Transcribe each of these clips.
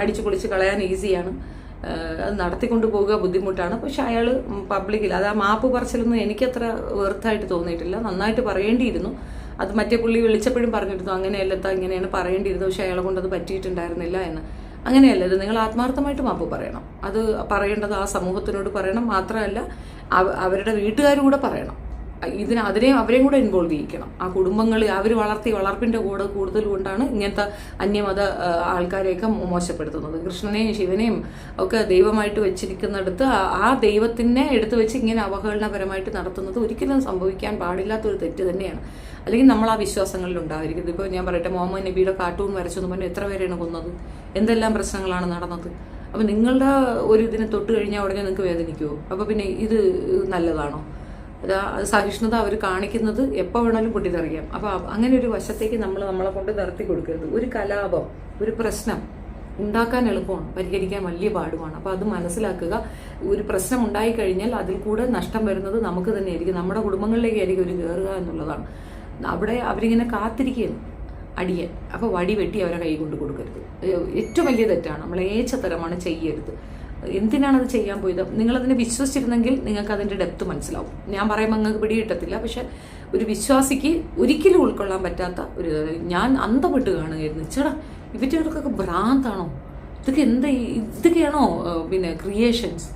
അടിച്ചു പൊളിച്ച് കളയാൻ ഈസിയാണ്, അത് നടത്തിക്കൊണ്ട് പോകുക ബുദ്ധിമുട്ടാണ്. പക്ഷെ അയാൾ പബ്ലിക്കിൽ അത് ആ മാപ്പ് പറച്ചിലൊന്നും എനിക്കത്ര വെർത്തായിട്ട് തോന്നിയിട്ടില്ല. നന്നായിട്ട് പറയേണ്ടിയിരുന്നു. അത് മറ്റേ പുള്ളി വിളിച്ചപ്പോഴും പറഞ്ഞിരുന്നു അങ്ങനെയല്ലത്താ ഇങ്ങനെയാണ് പറയേണ്ടിയിരുന്നത്, പക്ഷെ അയാളെ കൊണ്ട് അത് പറ്റിയിട്ടുണ്ടായിരുന്നില്ല എന്ന്. അങ്ങനെയല്ല, ഇത് നിങ്ങൾ ആത്മാർത്ഥമായിട്ട് മാപ്പ് പറയണം. അത് പറയേണ്ടത് ആ സമൂഹത്തിനോട് പറയണം, മാത്രമല്ല അവരുടെ വീട്ടുകാരും പറയണം. അവരെയും കൂടെ ഇൻവോൾവ് ചെയ്യിക്കണം. ആ കുടുംബങ്ങൾ അവർ വളർപ്പിന്റെ കൂടെ കൂടുതൽ കൊണ്ടാണ് ഇങ്ങനത്തെ അന്യമത ആൾക്കാരെയൊക്കെ മോശപ്പെടുത്തുന്നത്. കൃഷ്ണനെയും ശിവനെയും ഒക്കെ ദൈവമായിട്ട് വെച്ചിരിക്കുന്നിടത്ത് ആ ദൈവത്തിനെ എടുത്തു വെച്ച് ഇങ്ങനെ അവഹേളനപരമായിട്ട് നടത്തുന്നത് ഒരിക്കലും സംഭവിക്കാൻ പാടില്ലാത്തൊരു തെറ്റ് തന്നെയാണ്. അല്ലെങ്കിൽ നമ്മൾ ആ വിശ്വാസങ്ങളിൽ ഉണ്ടായിരിക്കുന്നത്. ഇപ്പോൾ ഞാൻ പറയട്ടെ, മുഹമ്മദ് നബിയുടെ കാർട്ടൂൺ വരച്ചെന്ന് പറഞ്ഞാൽ എത്ര പേരെയാണ് കൊന്നത്, എന്തെല്ലാം പ്രശ്നങ്ങളാണ് നടന്നത്. അപ്പം നിങ്ങളുടെ ഒരു ഇതിനെ തൊട്ട് കഴിഞ്ഞാൽ ഉടനെ നിങ്ങൾക്ക് വേദനിക്കുമോ? അപ്പോൾ പിന്നെ ഇത് നല്ലതാണോ? സഹിഷ്ണുത അവർ കാണിക്കുന്നത് എപ്പോൾ വേണമെങ്കിലും പൊട്ടിത്തെറിയാം. അപ്പോൾ അങ്ങനെ ഒരു വശത്തേക്ക് നമ്മളെ കൊണ്ട് നിർത്തി കൊടുക്കരുത്. ഒരു കലാപം, ഒരു പ്രശ്നം ഉണ്ടാക്കാൻ എളുപ്പമാണ്, പരിഹരിക്കാൻ വലിയ പാടുമാണ്. അപ്പോൾ അത് മനസ്സിലാക്കുക. ഒരു പ്രശ്നം ഉണ്ടായിക്കഴിഞ്ഞാൽ അതിൽ കൂടെ നഷ്ടം വരുന്നത് നമുക്ക് തന്നെയായിരിക്കും, നമ്മുടെ കുടുംബങ്ങളിലേക്കായിരിക്കും ഒരു കയറുക എന്നുള്ളതാണ്. അവിടെ അവരിങ്ങനെ കാത്തിരിക്കുകയാണ് അടിയൻ. അപ്പോൾ വടി വെട്ടി അവരെ കൈ കൊണ്ട് കൊടുക്കരുത്. ഏറ്റവും വലിയ തെറ്റാണ്, നമ്മൾ ഏച്ചത്തരമാണ്, ചെയ്യരുത്. എന്തിനാണത് ചെയ്യാൻ പോയത്? നിങ്ങളതിനെ വിശ്വസിച്ചിരുന്നെങ്കിൽ നിങ്ങൾക്ക് അതിൻ്റെ ഡെപ്ത് മനസ്സിലാവും. ഞാൻ പറയുമ്പോൾ നിങ്ങൾക്ക് പിടികിട്ടത്തില്ല. പക്ഷെ ഒരു വിശ്വാസിക്ക് ഒരിക്കലും ഉൾക്കൊള്ളാൻ പറ്റാത്ത ഒരു, ഞാൻ അന്തപ്പെട്ട് കാണുകയായിരുന്നു. ചേട്ടാ ഇവറ്റകൾക്കൊക്കെ ഭ്രാന്താണോ? ഇതൊക്കെയാണോ പിന്നെ ക്രിയേഷൻസ്?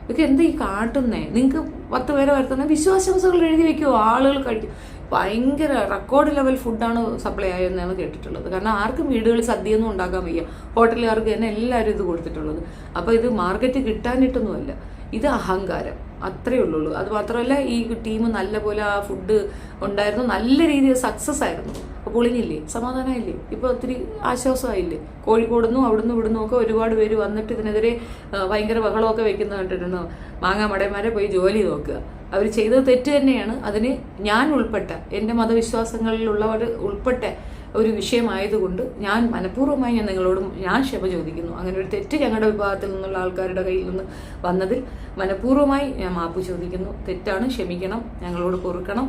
ഇതൊക്കെ എന്താ ഈ കാട്ടുന്നേ? നിങ്ങൾക്ക് 10 പേരെ വരുത്തുന്ന വിശ്വാസങ്ങൾ എഴുതി വെക്കുമോ? ആളുകൾ കഴിക്കും. ഭയങ്കര റെക്കോർഡ് ലെവൽ ഫുഡാണ് സപ്ലൈ ആയെന്നാണ് കേട്ടിട്ടുള്ളത്. കാരണം ആർക്കും വീടുകളിൽ സദ്യയൊന്നും ഉണ്ടാക്കാൻ വയ്യ, ഹോട്ടലുകാർക്ക് തന്നെ എല്ലാവരും ഇത് കൊടുത്തിട്ടുള്ളത്. അപ്പോൾ ഇത് മാർക്കറ്റ് കിട്ടാനിട്ടൊന്നുമല്ല, ഇത് അഹങ്കാരം, അത്രയേ ഉള്ളൂ. അത് മാത്രമല്ല, ഈ ടീം നല്ലപോലെ ആ ഫുഡ് ഉണ്ടായിരുന്നു, നല്ല രീതിയിൽ സക്സസ് ആയിരുന്നു. അപ്പോൾ പൊളിഞ്ഞില്ലേ, സമാധാനമായില്ലേ, ഇപ്പോൾ ഒത്തിരി ആശ്വാസമായില്ലേ? കോഴിക്കോടുന്നും അവിടുന്ന് ഇവിടുന്നും ഒക്കെ ഒരുപാട് പേര് വന്നിട്ട് ഇതിനെതിരെ ഭയങ്കര ബഹളമൊക്കെ വെക്കുന്നത് കണ്ടിരുന്നു. മാങ്ങാ മടയന്മാരെ പോയി ജോലി നോക്കുക. അവർ ചെയ്തത് തെറ്റ് തന്നെയാണ്. അതിന് ഞാൻ ഉൾപ്പെട്ട, എൻ്റെ മതവിശ്വാസങ്ങളിലുള്ളവർ ഉൾപ്പെട്ട ഒരു വിഷയമായതുകൊണ്ട് ഞാൻ മനഃപൂർവ്വമായി നിങ്ങളോട് ഞാൻ ക്ഷമ ചോദിക്കുന്നു. അങ്ങനെ ഒരു തെറ്റ് ഞങ്ങളുടെ വിഭാഗത്തിൽ നിന്നുള്ള ആൾക്കാരുടെ കയ്യിൽ നിന്ന് വന്നതിൽ മനഃപൂർവ്വമായി ഞാൻ മാപ്പ് ചോദിക്കുന്നു. തെറ്റാണ്, ക്ഷമിക്കണം, ഞങ്ങളോട് പൊറുക്കണം.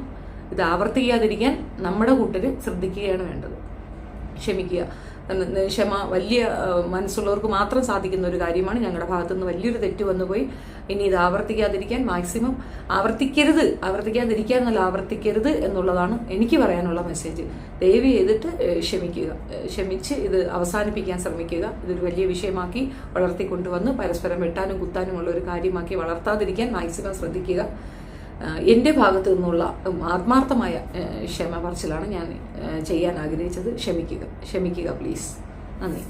ഇത് ആവർത്തിക്കാതിരിക്കാൻ നമ്മുടെ കൂട്ടർ ശ്രദ്ധിക്കുകയാണ് വേണ്ടത്. ക്ഷമിക്കുക. ക്ഷമ വലിയ മനസ്സുള്ളവർക്ക് മാത്രം സാധിക്കുന്ന ഒരു കാര്യമാണ്. ഞങ്ങളുടെ ഭാഗത്തുനിന്ന് വലിയൊരു തെറ്റ് വന്നുപോയി. ഇനി ഇത് ആവർത്തിക്കാതിരിക്കാൻ മാക്സിമം ആവർത്തിക്കാതിരിക്കുക എന്നുള്ളതാണ് എനിക്ക് പറയാനുള്ള മെസ്സേജ്. ദയവ് ചെയ്തിട്ട് ക്ഷമിച്ച് ഇത് അവസാനിപ്പിക്കാൻ ശ്രമിക്കുക. ഇതൊരു വലിയ വിഷയമാക്കി വളർത്തിക്കൊണ്ടുവന്ന് പരസ്പരം വെട്ടാനും കുത്താനുമുള്ള ഒരു കാര്യമാക്കി വളർത്താതിരിക്കാൻ മാക്സിമം ശ്രദ്ധിക്കുക. എൻ്റെ ഭാഗത്തു നിന്നുള്ള ആത്മാർത്ഥമായ ക്ഷമ പറച്ചിലാണ് ഞാൻ ചെയ്യാൻ ആഗ്രഹിച്ചത്. ക്ഷമിക്കുക പ്ലീസ്. നന്ദി.